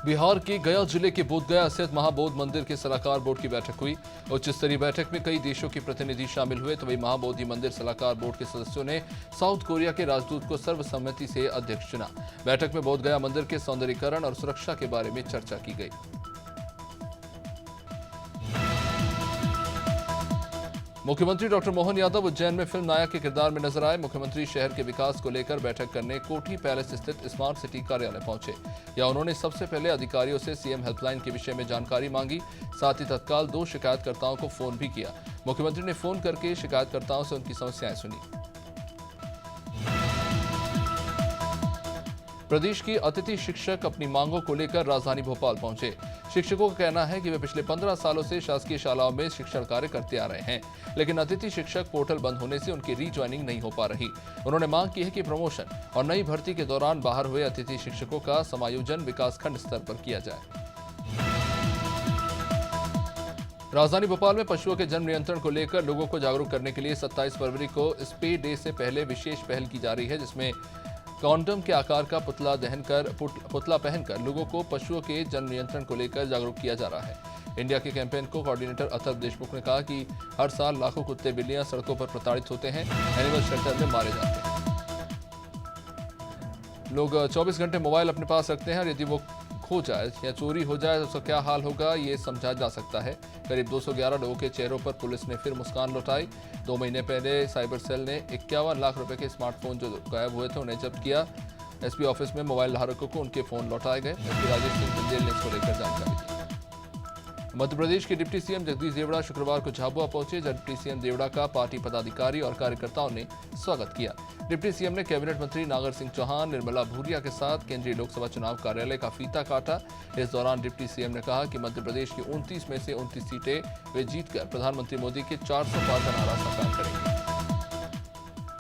बिहार के गया जिले के बोधगया स्थित महाबोधि मंदिर के सलाहकार बोर्ड की बैठक हुई। उच्च स्तरीय बैठक में कई देशों के प्रतिनिधि शामिल हुए, तो वही महाबोधि मंदिर सलाहकार बोर्ड के सदस्यों ने साउथ कोरिया के राजदूत को सर्वसम्मति से अध्यक्ष चुना। बैठक में बोधगया मंदिर के सौंदर्यीकरण और सुरक्षा के बारे में चर्चा की गई। मुख्यमंत्री डॉक्टर मोहन यादव उज्जैन में फिल्म नायक के किरदार में नजर आए। मुख्यमंत्री शहर के विकास को लेकर बैठक करने कोठी पैलेस स्थित स्मार्ट सिटी कार्यालय पहुंचे। या उन्होंने सबसे पहले अधिकारियों से सीएम हेल्पलाइन के विषय में जानकारी मांगी। साथ ही तत्काल 2 शिकायतकर्ताओं को फोन भी किया। मुख्यमंत्री ने फोन करके शिकायतकर्ताओं से उनकी समस्याएं सुनी। प्रदेश की अतिथि शिक्षक अपनी मांगों को लेकर राजधानी भोपाल पहुंचे। शिक्षकों का कहना है कि वे पिछले 15 सालों से शासकीय शालाओं में शिक्षण कार्य करते आ रहे हैं, लेकिन अतिथि शिक्षक पोर्टल बंद होने से उनकी रीज्वाइनिंग नहीं हो पा रही। उन्होंने मांग की है कि प्रमोशन और नई भर्ती के दौरान बाहर हुए अतिथि शिक्षकों का समायोजन विकासखंड स्तर पर किया जाए। राजधानी भोपाल में पशुओं के जन्म नियंत्रण को लेकर लोगों को जागरूक करने के लिए 27 फरवरी को स्पे डे से पहले विशेष पहल की जा रही है, जिसमें कॉन्डम के आकार का पुतला पहनकर लोगों को पशुओं के जन्म नियंत्रण को लेकर जागरूक किया जा रहा है। इंडिया के कैंपेन को कोऑर्डिनेटर अथर्व देशमुख ने कहा कि हर साल लाखों कुत्ते बिल्लियां सड़कों पर प्रताड़ित होते हैं, एनिमल शेल्टर में मारे जाते हैं। लोग 24 घंटे मोबाइल अपने पास रखते हैं और यदि वो खो जाए या चोरी हो जाए तो उसका क्या हाल होगा, ये समझा जा सकता है। करीब 211 लोगों के चेहरों पर पुलिस ने फिर मुस्कान लौटाई। 2 महीने पहले साइबर सेल ने 51 लाख रुपए के स्मार्टफोन जो गायब हुए थे उन्हें जब्त किया। एसपी ऑफिस में मोबाइल धारकों को उनके फोन लौटाए गए। एसपी राजेश सिंह बुंदेल ने इसको लेकर जानकारी दी। मध्य प्रदेश के डिप्टी सीएम जगदीश देवड़ा शुक्रवार को झाबुआ पहुंचे। डिप्टी सीएम देवड़ा का पार्टी पदाधिकारी और कार्यकर्ताओं ने स्वागत किया। डिप्टी सीएम ने कैबिनेट मंत्री नागर सिंह चौहान, निर्मला भूरिया के साथ केंद्रीय लोकसभा चुनाव कार्यालय का फीता काटा। इस दौरान डिप्टी सीएम ने कहा कि मध्य प्रदेश की 29 में से 29 सीटें वे जीतकर प्रधानमंत्री मोदी के 400 पार का नारा साकार करेंगे।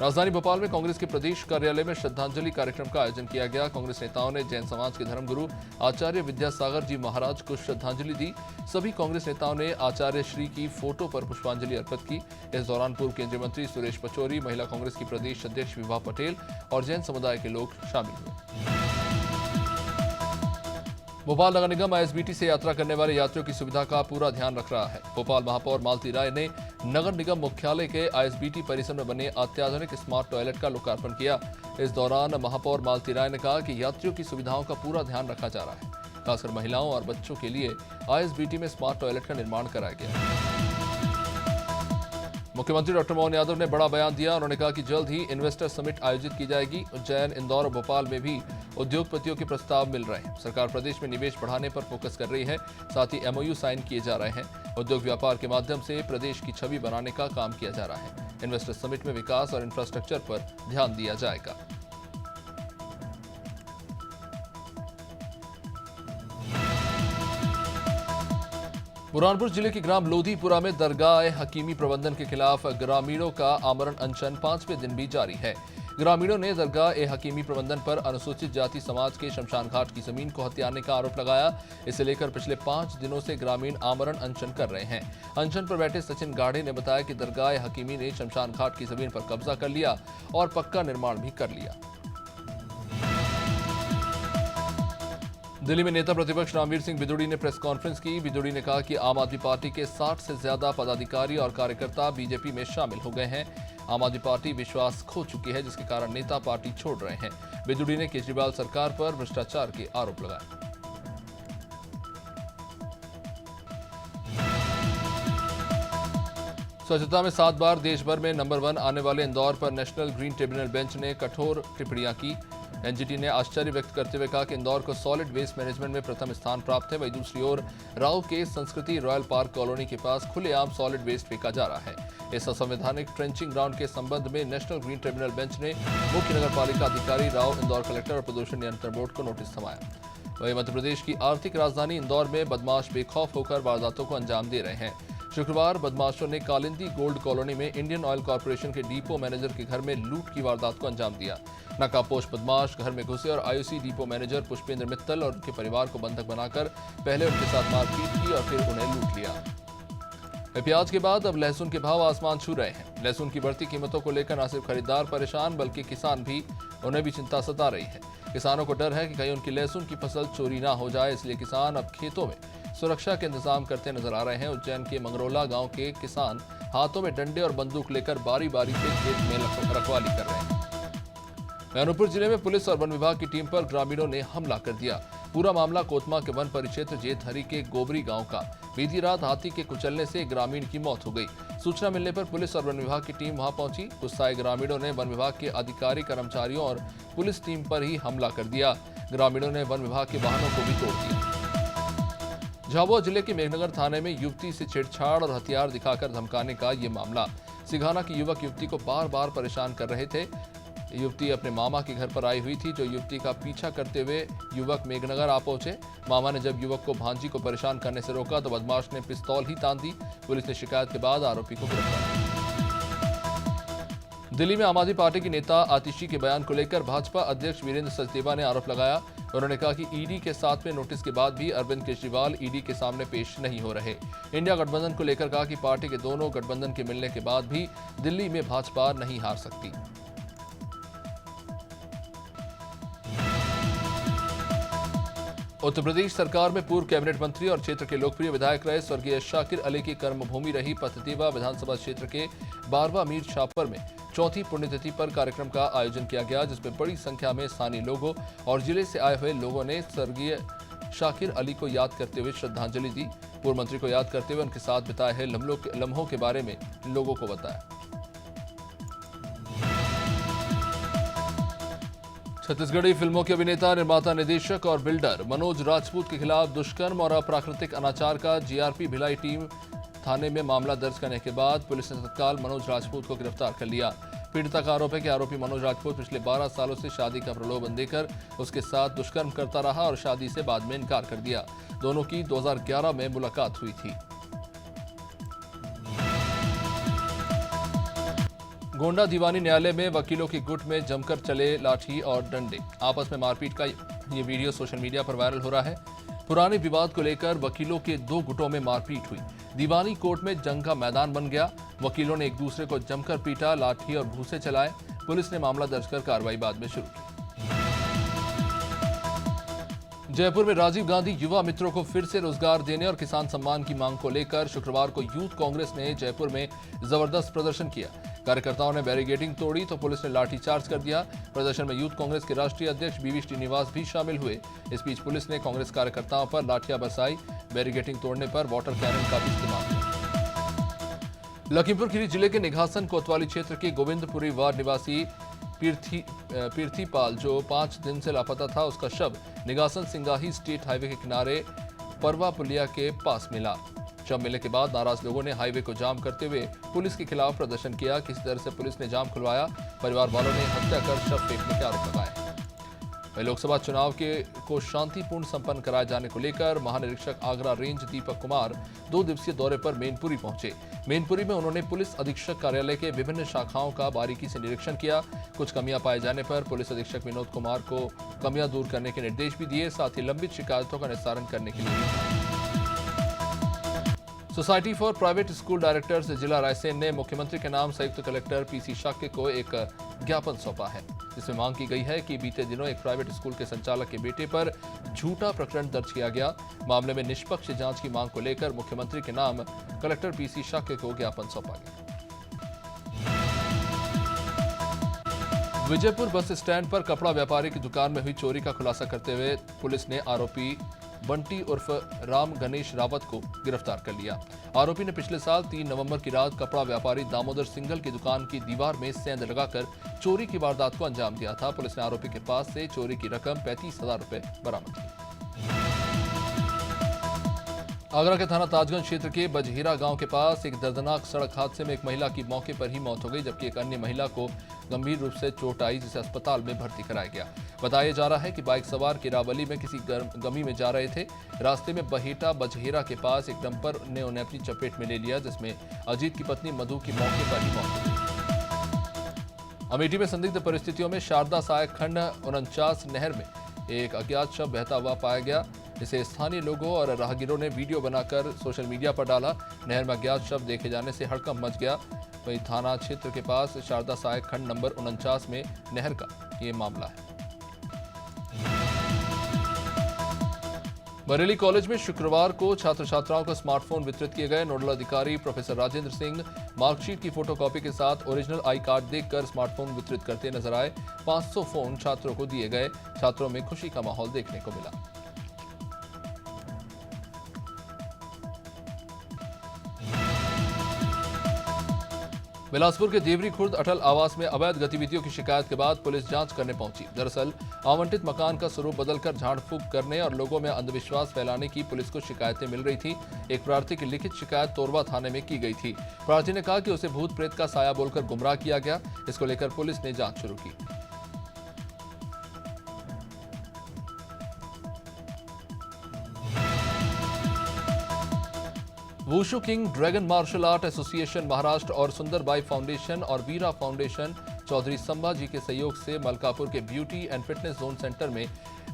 राजधानी भोपाल में कांग्रेस के प्रदेश कार्यालय में श्रद्धांजलि कार्यक्रम का आयोजन किया गया। कांग्रेस नेताओं ने जैन समाज के धर्मगुरु आचार्य विद्यासागर जी महाराज को श्रद्धांजलि दी। सभी कांग्रेस नेताओं ने आचार्य श्री की फोटो पर पुष्पांजलि अर्पित की। इस दौरान पूर्व केंद्रीय मंत्री सुरेश पचौरी, महिला कांग्रेस की प्रदेश अध्यक्ष विभा पटेल और जैन समुदाय के लोग शामिल हुए। भोपाल नगर निगम आईएसबीटी से यात्रा करने वाले यात्रियों की सुविधा का पूरा ध्यान रख रहा है। भोपाल महापौर मालती राय ने नगर निगम मुख्यालय के आईएसबीटी परिसर में बने अत्याधुनिक स्मार्ट टॉयलेट का लोकार्पण किया। इस दौरान महापौर मालती राय ने कहा कि यात्रियों की सुविधाओं का पूरा ध्यान रखा जा रहा है। खासकर महिलाओं और बच्चों के लिए आईएसबीटी में स्मार्ट टॉयलेट का निर्माण कराया गया है। मुख्यमंत्री डॉक्टर मोहन यादव ने बड़ा बयान दिया। उन्होंने कहा कि जल्द ही इन्वेस्टर समिट आयोजित की जाएगी। उज्जैन, इंदौर और भोपाल में भी उद्योगपतियों के प्रस्ताव मिल रहे हैं। सरकार प्रदेश में निवेश बढ़ाने पर फोकस कर रही है। साथ ही एमओयू साइन किए जा रहे हैं। उद्योग व्यापार के माध्यम से प्रदेश की छवि बनाने का काम किया जा रहा है। इन्वेस्टर समिट में विकास और इंफ्रास्ट्रक्चर पर ध्यान दिया जाएगा। बुरहानपुर जिले के ग्राम लोधीपुरा में दरगाह हकीमी प्रबंधन के खिलाफ ग्रामीणों का आमरण अनशन 5वें दिन भी जारी है। ग्रामीणों ने दरगाह हकीमी प्रबंधन पर अनुसूचित जाति समाज के शमशान घाट की जमीन को हथियाने का आरोप लगाया। इसे लेकर पिछले 5 दिनों से ग्रामीण आमरण अनशन कर रहे हैं। अनशन पर बैठे सचिन गाढ़े ने बताया कि दरगाह हकीमी ने शमशान घाट की जमीन पर कब्जा कर लिया और पक्का निर्माण भी कर लिया। दिल्ली में नेता प्रतिपक्ष रामवीर सिंह बिदुड़ी ने प्रेस कॉन्फ्रेंस की। बिदुड़ी ने कहा कि आम आदमी पार्टी के 60 से ज्यादा पदाधिकारी और कार्यकर्ता बीजेपी में शामिल हो गए हैं। आम आदमी पार्टी विश्वास खो चुकी है, जिसके कारण नेता पार्टी छोड़ रहे हैं। बिदुड़ी ने केजरीवाल सरकार पर भ्रष्टाचार के आरोप लगाए। स्वच्छता में 7 बार देश भर में नंबर 1 आने वाले इंदौर पर नेशनल ग्रीन ट्रिब्यूनल बेंच ने कठोर टिप्पणियां की। एनजीटी ने आश्चर्य व्यक्त करते हुए कहा कि इंदौर को सॉलिड वेस्ट मैनेजमेंट में प्रथम स्थान प्राप्त है। वहीं दूसरी ओर राव के संस्कृति रॉयल पार्क कॉलोनी के पास खुलेआम सॉलिड वेस्ट फेंका जा रहा है। इस असंवैधानिक ट्रेंचिंग ग्राउंड के संबंध में नेशनल ग्रीन ट्रिब्यूनल बेंच ने मुख्य नगर पालिका अधिकारी राव, इंदौर कलेक्टर और प्रदूषण नियंत्रण बोर्ड को नोटिस थमाया। वहीं मध्य प्रदेश की आर्थिक राजधानी इंदौर में बदमाश बेखौफ होकर वारदातों को अंजाम दे रहे हैं। शुक्रवार बदमाशों ने कालिंदी गोल्ड कॉलोनी में इंडियन ऑयल कॉर्पोरेशन के डिपो मैनेजर के घर में लूट की वारदात को अंजाम दिया। नकाबपोश बदमाश घर में घुसे और IOC depot manager Pushpendra Mittal और उनके परिवार को बंधक बनाकर पहले उनके साथ मारपीट की और फिर उन्हें लूट लिया। प्याज के बाद अब लहसुन के भाव आसमान छू रहे हैं। लहसुन की बढ़ती कीमतों को लेकर न सिर्फ खरीदार परेशान बल्कि किसान भी उन्हें भी चिंता सता रही है। किसानों को डर है कि कहीं उनकी लहसुन की फसल चोरी ना हो जाए, इसलिए किसान अब खेतों में सुरक्षा के इंतजाम करते नजर आ रहे हैं। उज्जैन के मंगरौला गांव के किसान हाथों में डंडे और बंदूक लेकर बारी बारी से खेत में रखवाली कर रहे हैं। अनूपपुर जिले में पुलिस और वन विभाग की टीम पर ग्रामीणों ने हमला कर दिया। पूरा मामला कोतमा के वन परिक्षेत्र जेतहरी के गोबरी गांव का। बीती रात हाथी के कुचलने से एक ग्रामीण की मौत हो गई। सूचना मिलने पर पुलिस और वन विभाग की टीम वहां पहुंची। गुस्साए ग्रामीणों ने वन विभाग के अधिकारी, कर्मचारियों और पुलिस टीम पर ही हमला कर दिया। ग्रामीणों ने वन विभाग के वाहनों को भी तोड़ दिया। झाबुआ जिले के मेघनगर थाने में युवती से छेड़छाड़ और हथियार दिखाकर धमकाने का ये मामला। सिघाना के युवक युवती को बार बार परेशान कर रहे थे। युवती अपने मामा के घर पर आई हुई थी, जो युवती का पीछा करते हुए युवक मेघनगर आ पहुंचे। मामा ने जब युवक को भांजी को परेशान करने से रोका तो बदमाश ने पिस्तौल ही तान दी। पुलिस ने शिकायत के बाद आरोपी को गिरफ्तार किया। दिल्ली में आम आदमी पार्टी की नेता आतिशी के बयान को लेकर भाजपा अध्यक्ष वीरेंद्र सचदेवा ने आरोप लगाया। उन्होंने कहा कि ईडी के 7वें नोटिस के बाद भी अरविंद केजरीवाल ईडी के सामने पेश नहीं हो रहे। इंडिया गठबंधन को लेकर कहा कि पार्टी के दोनों गठबंधन के मिलने के बाद भी दिल्ली में भाजपा नहीं हार सकती। उत्तर प्रदेश सरकार में पूर्व कैबिनेट मंत्री और क्षेत्र के लोकप्रिय विधायक रहे स्वर्गीय शाकिर अली की कर्मभूमि रही पथदेवा विधानसभा क्षेत्र के बारवा मीर छापर में चौथी पुण्यतिथि पर कार्यक्रम का आयोजन किया गया, जिसमें बड़ी संख्या में स्थानीय लोगों और जिले से आए हुए लोगों ने स्वर्गीय शाकिर अली को याद करते हुए श्रद्धांजलि दी। पूर्व मंत्री को याद करते हुए उनके साथ बिताए हैं लम्हों के बारे में लोगों को बताया। छत्तीसगढ़ी फिल्मों के अभिनेता, निर्माता, निदेशक और बिल्डर मनोज राजपूत के खिलाफ दुष्कर्म और अप्राकृतिक अनाचार का जीआरपी भिलाई टीम थाने में मामला दर्ज करने के बाद पुलिस ने तत्काल मनोज राजपूत को गिरफ्तार कर लिया। पीड़िता का आरोप है कि आरोपी मनोज राजपूत पिछले 12 सालों से शादी का प्रलोभन देकर उसके साथ दुष्कर्म करता रहा और शादी से बाद में इनकार कर दिया। दोनों की 2011 में मुलाकात हुई थी। गोंडा दीवानी न्यायालय में वकीलों की गुट में जमकर चले लाठी और डंडे। आपस में मारपीट का ये वीडियो सोशल मीडिया पर वायरल हो रहा है। पुराने विवाद को लेकर वकीलों के 2 गुटों में मारपीट हुई। दीवानी कोर्ट में जंग का मैदान बन गया। वकीलों ने एक दूसरे को जमकर पीटा, लाठी और भूसे चलाए। पुलिस ने मामला दर्ज कर कार्रवाई बाद में शुरू की। जयपुर में राजीव गांधी युवा मित्रों को फिर से रोजगार देने और किसान सम्मान की मांग को लेकर शुक्रवार को यूथ कांग्रेस ने जयपुर में जबरदस्त प्रदर्शन किया। कार्यकर्ताओं ने बैरिकेडिंग तोड़ी तो पुलिस ने लाठीचार्ज कर दिया। प्रदर्शन में यूथ कांग्रेस के राष्ट्रीय अध्यक्ष बीवी श्रीनिवास भी शामिल हुए। इस बीच पुलिस ने कांग्रेस कार्यकर्ताओं पर लाठियां बरसाई। बैरिकेडिंग तोड़ने पर वाटर कैनन का भी इस्तेमाल किया। लखीमपुर खीरी जिले के निघासन कोतवाली क्षेत्र के गोविंदपुरी वार्ड निवासी पीर्थीपाल, जो 5 दिन से लापता था, उसका शव निघासन सिंगाही स्टेट हाईवे के किनारे परवा पुलिया के पास मिला। शव मिलने के बाद नाराज लोगों ने हाईवे को जाम करते हुए पुलिस के खिलाफ प्रदर्शन किया। किसी तरह से पुलिस ने जाम खुलवाया। परिवार वालों ने हत्या कर शव फेंकने के आरोप लगाए। लोकसभा चुनाव को शांतिपूर्ण संपन्न कराए जाने को लेकर महानिरीक्षक आगरा रेंज दीपक कुमार 2 दिवसीय दौरे पर मैनपुरी पहुंचे। मैनपुरी में उन्होंने पुलिस अधीक्षक कार्यालय के विभिन्न शाखाओं का बारीकी से निरीक्षण किया। कुछ कमियां पाए जाने पर पुलिस अधीक्षक विनोद कुमार को कमियां दूर करने के निर्देश भी दिए। साथ ही लंबित शिकायतों का निस्तारण करने के लिए society for private school directors जिला रायसेन ने मुख्यमंत्री के नाम संयुक्त कलेक्टर पीसी शाक्य को एक ज्ञापन सौंपा है, जिसमें मांग की गई है कि बीते दिनों एक प्राइवेट स्कूल के संचालक के बेटे पर झूठा प्रकरण दर्ज किया गया। मामले में निष्पक्ष जांच की मांग को लेकर मुख्यमंत्री के नाम कलेक्टर पीसी शाक्य को ज्ञापन सौंपा गया। विजयपुर बस स्टैंड पर कपड़ा व्यापारी की दुकान में हुई चोरी का खुलासा करते हुए पुलिस ने आरोपी बंटी उर्फ राम गणेश रावत को गिरफ्तार कर लिया। आरोपी ने पिछले साल 3 नवंबर की रात कपड़ा व्यापारी दामोदर सिंघल की दुकान की दीवार में सेंध लगाकर चोरी की वारदात को अंजाम दिया था। पुलिस ने आरोपी के पास से चोरी की रकम 35,000 रुपए बरामद की। आगरा के थाना ताजगंज क्षेत्र के बजहीरा गांव के पास एक दर्दनाक सड़क हादसे में एक महिला की मौके पर ही मौत हो गई, जबकि एक अन्य महिला को गंभीर रूप से चोट आई, जिसे अस्पताल में भर्ती कराया गया। बताया जा रहा है कि बाइक सवार किरावली में किसी गमी में जा रहे थे। रास्ते में बहेटा बजहीरा के पास एक डंपर ने उन्हें अपनी चपेट में ले लिया, जिसमें अजीत की पत्नी मधु की मौके पर ही मौत हो गई। अमेठी में संदिग्ध परिस्थितियों में शारदा सहायक खंड 49 नहर में एक अज्ञात शव बहता हुआ पाया गया। इसे स्थानीय लोगों और राहगीरों ने वीडियो बनाकर सोशल मीडिया पर डाला। नहर में अज्ञात शव देखे जाने से हड़कंप मच गया। वहीं थाना क्षेत्र के पास शारदा सहायक खंड नंबर 49 में नहर का ये मामला है। बरेली कॉलेज में शुक्रवार को छात्र छात्राओं को स्मार्टफोन वितरित किए गए। नोडल अधिकारी प्रोफेसर राजेंद्र सिंह मार्कशीट की फोटोकॉपी के साथ ओरिजिनल आई कार्ड देखकर स्मार्टफोन वितरित करते नजर आए। 500 फोन छात्रों को दिए गए। छात्रों में खुशी का माहौल देखने को मिला। बिलासपुर के देवरी खुर्द अटल आवास में अवैध गतिविधियों की शिकायत के बाद पुलिस जांच करने पहुंची। दरअसल आवंटित मकान का स्वरूप बदलकर झाड़ फूंक करने और लोगों में अंधविश्वास फैलाने की पुलिस को शिकायतें मिल रही थी। एक प्रार्थी की लिखित शिकायत तोरबा थाने में की गई थी। प्रार्थी ने कहा कि उसे भूत प्रेत का साया बोलकर गुमराह किया गया। इसको लेकर पुलिस ने जांच शुरू की। Wushu King Dragon Martial Art Association Maharashtra और सुंदरबाई फाउंडेशन और वीरा फाउंडेशन चौधरी संभाजी के सहयोग से मलकापुर के beauty and fitness zone centre में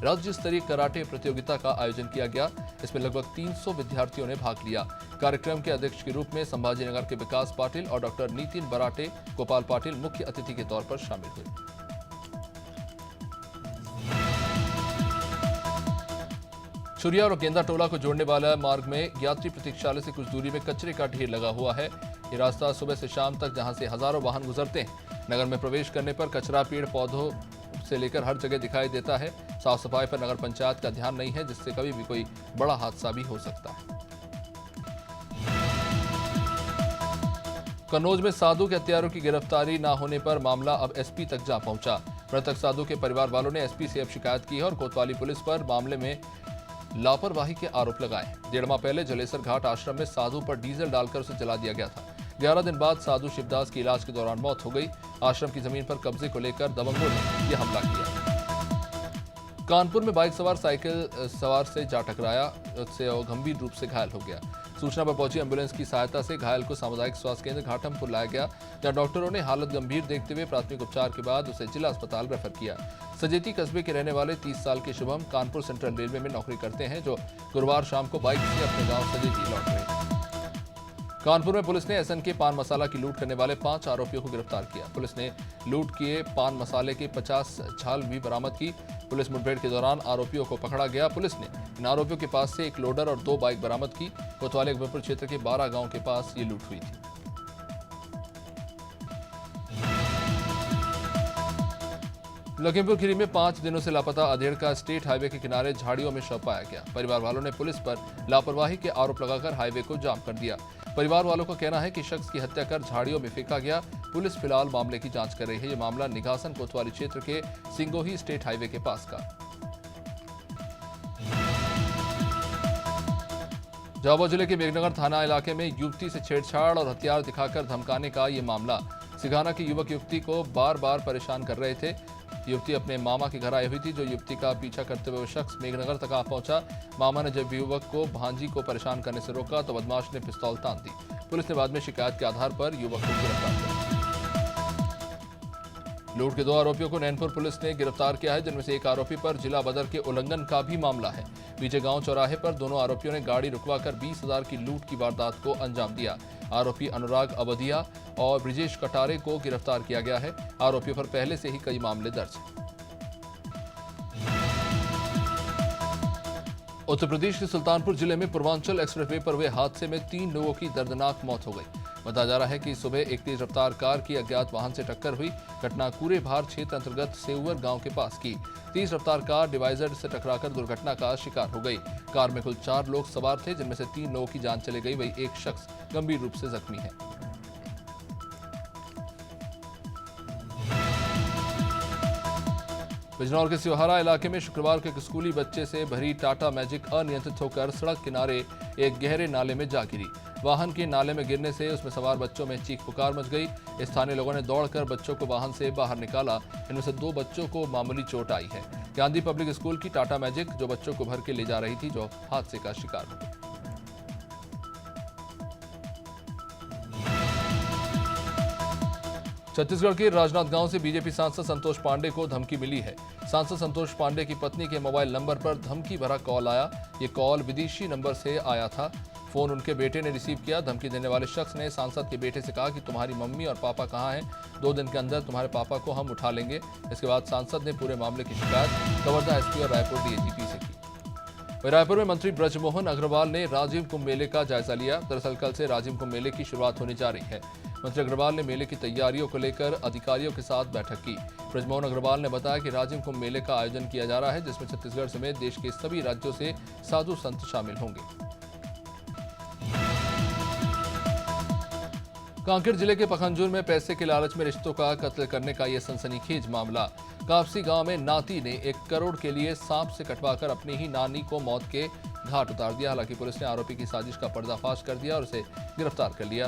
राज्य स्तरीय कराटे प्रतियोगिता का आयोजन किया गया। इसमें लगभग 300 विद्यार्थियों ने भाग लिया। कार्यक्रम के अध्यक्ष के रूप में संभाजीनगर के विकास पाटिल और डॉक्टर नितिन बराटे गोपाल पाटिल मुख्य अतिथि के तौर पर शामिल हुए। छुरिया और गेंदा टोला को जोड़ने वाला मार्ग में यात्री प्रतीक्षालय से कुछ दूरी में कचरे का ढेर लगा हुआ है। ये रास्ता सुबह से शाम तक जहां से हजारों वाहन गुजरते हैं। नगर में प्रवेश करने पर कचरा पेड़ पौधों से लेकर हर जगह दिखाई देता है। साफ सफाई पर नगर पंचायत का ध्यान नहीं है, जिससे कभी भी कोई बड़ा हादसा भी हो सकता है। कन्नौज में साधु के हत्यारों की गिरफ्तारी न होने पर मामला अब एसपी तक जा पहुंचा। मृतक साधु के परिवार वालों ने एसपी से अब शिकायत की है और कोतवाली पुलिस पर मामले में लापरवाही के आरोप लगाए। 1.5 माह पहले जलेसर घाट आश्रम में साधु पर डीजल डालकर उसे जला दिया गया था। 11 दिन बाद साधु शिवदास की इलाज के दौरान मौत हो गई। आश्रम की जमीन पर कब्जे को लेकर दबंगों ने यह हमला किया। कानपुर में बाइक सवार साइकिल सवार से जा टकराया, उससे गंभीर रूप से घायल हो गया। सूचना पर पहुंची एम्बुलेंस की सहायता से घायल को सामुदायिक स्वास्थ्य केंद्र घाटमपुर लाया गया, जहां डॉक्टरों ने हालत गंभीर देखते हुए प्राथमिक उपचार के बाद उसे जिला अस्पताल रेफर किया। सजेती कस्बे के रहने वाले 30 साल के शुभम कानपुर सेंट्रल रेलवे में नौकरी करते हैं, जो गुरुवार शाम को बाइक से अपने गांव सजेती लौट रहे। कानपुर में पुलिस ने एसएनके पान मसाला की लूट करने वाले 5 आरोपियों को गिरफ्तार किया। पुलिस ने लूट किए पान मसाले के 50 झाल भी बरामद की। पुलिस मुठभेड़ के दौरान आरोपियों को पकड़ा गया। पुलिस ने इन आरोपियों के पास से एक लोडर और 2 बाइक बरामद की। कोतवाली अकबरपुर क्षेत्र के 12 गांव के पास ये लूट हुई थी। लखीमपुर खीरी में 5 दिनों से लापता अधेड़ का स्टेट हाईवे के किनारे झाड़ियों में शव पाया गया। परिवार वालों ने पुलिस पर लापरवाही के आरोप लगाकर हाईवे को जाम कर दिया। परिवार वालों का कहना है कि शख्स की हत्या कर झाड़ियों में फेंका गया। पुलिस फिलहाल मामले की जांच कर रही है। यह मामला निघासन कोतवाली क्षेत्र के सिंगोही स्टेट हाईवे के पास का। झाबुआ जिले के मेघनगर थाना इलाके में युवती से छेड़छाड़ और हथियार दिखाकर धमकाने का ये मामला। सिघाना के युवक युवती को बार बार परेशान कर रहे थे। युवती अपने मामा के घर आई हुई थी, जो युवती का पीछा करते हुए शख्स मेघनगर तक आ पहुंचा। मामा ने जब युवक को भांजी को परेशान करने से रोका तो बदमाश ने पिस्तौल तान दी। पुलिस ने बाद में शिकायत के आधार पर युवक को गिरफ्तार किया। लूट के 2 आरोपियों को नैनपुर पुलिस ने गिरफ्तार किया है, जिनमें से एक आरोपी पर जिला बदर के उल्लंघन का भी मामला है। विजय गांव चौराहे पर दोनों आरोपियों ने गाड़ी रुकवाकर 20,000 की लूट की वारदात को अंजाम दिया। आरोपी अनुराग अवधिया और ब्रिजेश कटारे को गिरफ्तार किया गया है। आरोपियों पर पहले से ही कई मामले दर्ज हैं। उत्तर प्रदेश के सुल्तानपुर जिले में पूर्वांचल एक्सप्रेसवे पर हुए हादसे में 3 लोगों की दर्दनाक मौत हो गई। बताया जा रहा है कि सुबह एक तेज रफ्तार कार की अज्ञात वाहन से टक्कर हुई। घटना कूरे भार क्षेत्र अंतर्गत सेउवर गांव के पास की। तेज रफ्तार कार डिवाइजर से टकराकर दुर्घटना का शिकार हो गई। कार में कुल 4 लोग सवार थे, जिनमें से 3 लोगों की जान चली गई, वही एक शख्स गंभीर रूप से जख्मी है। बिजनौर के सिवहारा इलाके में शुक्रवार को एक स्कूली बच्चे से भरी टाटा मैजिक अनियंत्रित होकर सड़क किनारे एक गहरे नाले में जा गिरी। वाहन के नाले में गिरने से उसमें सवार बच्चों में चीख पुकार मच गई। स्थानीय लोगों ने दौड़कर बच्चों को वाहन से बाहर निकाला। इनमें से 2 बच्चों को मामूली चोट आई है। गांधी पब्लिक स्कूल की टाटा मैजिक जो बच्चों को भर के ले जा रही थी, जो हादसे का शिकार हो गई। छत्तीसगढ़ के राजनांदगांव से बीजेपी सांसद संतोष पांडे को धमकी मिली है। सांसद संतोष पांडे की पत्नी के मोबाइल नंबर पर धमकी भरा कॉल आया। ये कॉल विदेशी नंबर से आया था। फोन उनके बेटे ने रिसीव किया। धमकी देने वाले शख्स ने सांसद के बेटे से कहा कि तुम्हारी मम्मी और पापा कहाँ हैं, 2 दिन के अंदर तुम्हारे पापा को हम उठा लेंगे। इसके बाद सांसद ने पूरे मामले की शिकायत कवर्धा एसपी और रायपुर डीएजीपी से की। रायपुर में मंत्री ब्रजमोहन अग्रवाल ने राजिम कुंभ मेले का जायजा लिया। दरअसल कल से राजिम कुंभ मेले की शुरुआत होने जा रही है। मंत्री अग्रवाल ने मेले की तैयारियों को लेकर अधिकारियों के साथ बैठक की। ब्रजमोहन अग्रवाल ने बताया कि राजिम कुंभ मेले का आयोजन किया जा रहा है, जिसमें छत्तीसगढ़ समेत देश के सभी राज्यों से साधु संत शामिल होंगे। कांकेर जिले के पखांजूर में पैसे के लालच में रिश्तों का कत्ल करने का यह सनसनीखेज मामला। कापसी गांव में नाती ने 1 करोड़ के लिए सांप से कटवाकर अपनी ही नानी को मौत के घाट उतार दिया। हालांकि पुलिस ने आरोपी की साजिश का पर्दाफाश कर दिया और उसे गिरफ्तार कर लिया।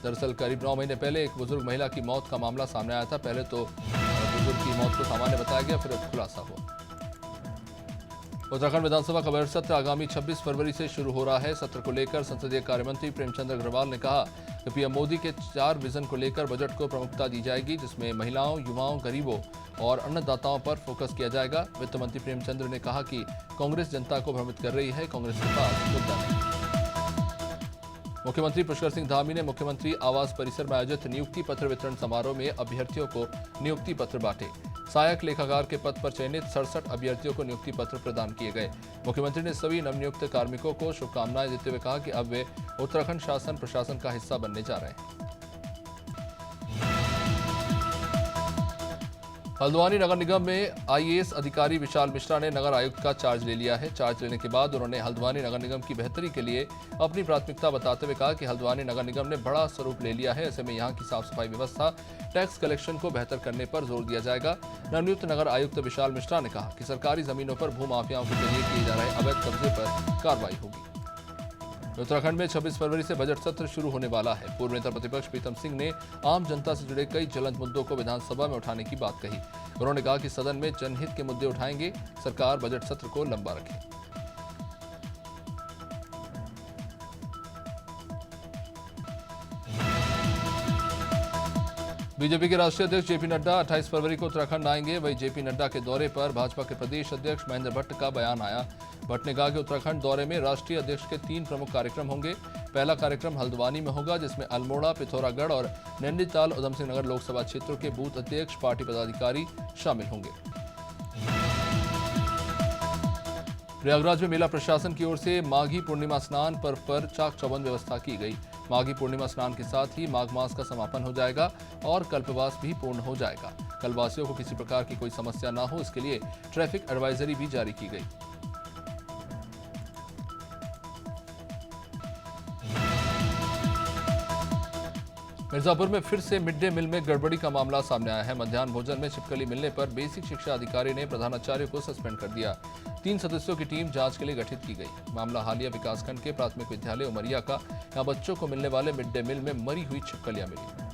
दरअसल करीब 9 महीने पहले एक बुजुर्ग महिला की मौत का मामला सामने आया था। पहले तो बुजुर्ग की मौत को सामान्य बताया गया, फिर खुलासा हुआ। उत्तराखंड विधानसभा का बजट सत्र आगामी 26 फरवरी से शुरू हो रहा है। सत्र को लेकर संसदीय कार्यमंत्री प्रेमचंद अग्रवाल ने कहा कि पीएम मोदी के 4 विजन को लेकर बजट को प्रमुखता दी जाएगी, जिसमें महिलाओं, युवाओं, गरीबों और अन्नदाताओं पर फोकस किया जाएगा। वित्त मंत्री प्रेमचंद्र ने कहा कि कांग्रेस जनता को भ्रमित कर रही है, कांग्रेस के पास मुद्दा नहीं। मुख्यमंत्री पुष्कर सिंह धामी ने मुख्यमंत्री आवास परिसर में आयोजित नियुक्ति पत्र वितरण समारोह में अभ्यर्थियों को नियुक्ति पत्र बांटे। सहायक लेखाकार के पद पर चयनित 67 अभ्यर्थियों को नियुक्ति पत्र प्रदान किए गए। मुख्यमंत्री ने सभी नवनियुक्त कार्मिकों को शुभकामनाएं देते हुए कहा कि अब वे उत्तराखंड शासन प्रशासन का हिस्सा बनने जा रहे हैं। हल्द्वानी नगर निगम में आईएएस अधिकारी विशाल मिश्रा ने नगर आयुक्त का चार्ज ले लिया है। चार्ज लेने के बाद उन्होंने हल्द्वानी नगर निगम की बेहतरी के लिए अपनी प्राथमिकता बताते हुए कहा कि हल्द्वानी नगर निगम ने बड़ा स्वरूप ले लिया है। ऐसे में यहां की साफ सफाई व्यवस्था, टैक्स कलेक्शन को बेहतर करने पर जोर दिया जाएगा। नवनियुक्त नगर आयुक्त विशाल मिश्रा ने कहा कि सरकारी जमीनों पर भूमाफियाओं के जरिए किए जा रहे अवैध कब्जे पर कार्रवाई होगी। उत्तराखंड में 26 फरवरी से बजट सत्र शुरू होने वाला है। पूर्व नेता प्रतिपक्ष प्रीतम सिंह ने आम जनता से जुड़े कई ज्वलंत मुद्दों को विधानसभा में उठाने की बात कही। उन्होंने कहा कि सदन में जनहित के मुद्दे उठाएंगे, सरकार बजट सत्र को लंबा रखे। बीजेपी के राष्ट्रीय अध्यक्ष जेपी नड्डा 28 फरवरी को उत्तराखंड आएंगे। वहीं जेपी नड्डा के दौरे पर भाजपा के प्रदेश अध्यक्ष महेंद्र भट्ट का बयान आया। भट्ट ने कहा कि उत्तराखंड दौरे में राष्ट्रीय अध्यक्ष के 3 प्रमुख कार्यक्रम होंगे। पहला कार्यक्रम हल्द्वानी में होगा, जिसमें अल्मोड़ा, पिथौरागढ़ और नैनीताल उधम सिंह नगर लोकसभा क्षेत्रों के बूथ अध्यक्ष, पार्टी पदाधिकारी शामिल होंगे। प्रयागराज में मेला प्रशासन की ओर से माघी पूर्णिमा स्नान पर्व पर चाक चौबंद व्यवस्था की गई। माघी पूर्णिमा स्नान के साथ ही माघ मास का समापन हो जाएगा और कल्पवास भी पूर्ण हो जाएगा। कल्पवासियों को किसी प्रकार की कोई समस्या न हो, इसके लिए ट्रैफिक एडवाइजरी भी जारी की गई। मिर्जापुर में फिर से मिड डे मील में गड़बड़ी का मामला सामने आया है। मध्याह्न भोजन में छिपकली मिलने पर बेसिक शिक्षा अधिकारी ने प्रधानाचार्य को सस्पेंड कर दिया। 3 सदस्यों की टीम जांच के लिए गठित की गई। मामला हालिया विकासखंड के प्राथमिक विद्यालय उमरिया का। यहां बच्चों को मिलने वाले मिड डे मील में मरी हुई छिपकलियां मिली।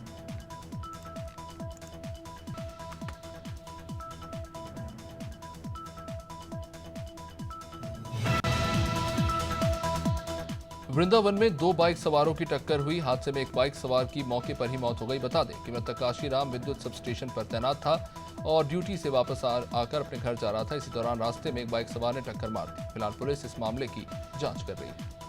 वृंदावन में 2 बाइक सवारों की टक्कर हुई। हादसे में एक बाइक सवार की मौके पर ही मौत हो गई। बता दें कि मृतक काशीराम विद्युत सब स्टेशन पर तैनात था और ड्यूटी से वापस आकर अपने घर जा रहा था। इसी दौरान रास्ते में एक बाइक सवार ने टक्कर मार दी। फिलहाल पुलिस इस मामले की जांच कर रही है।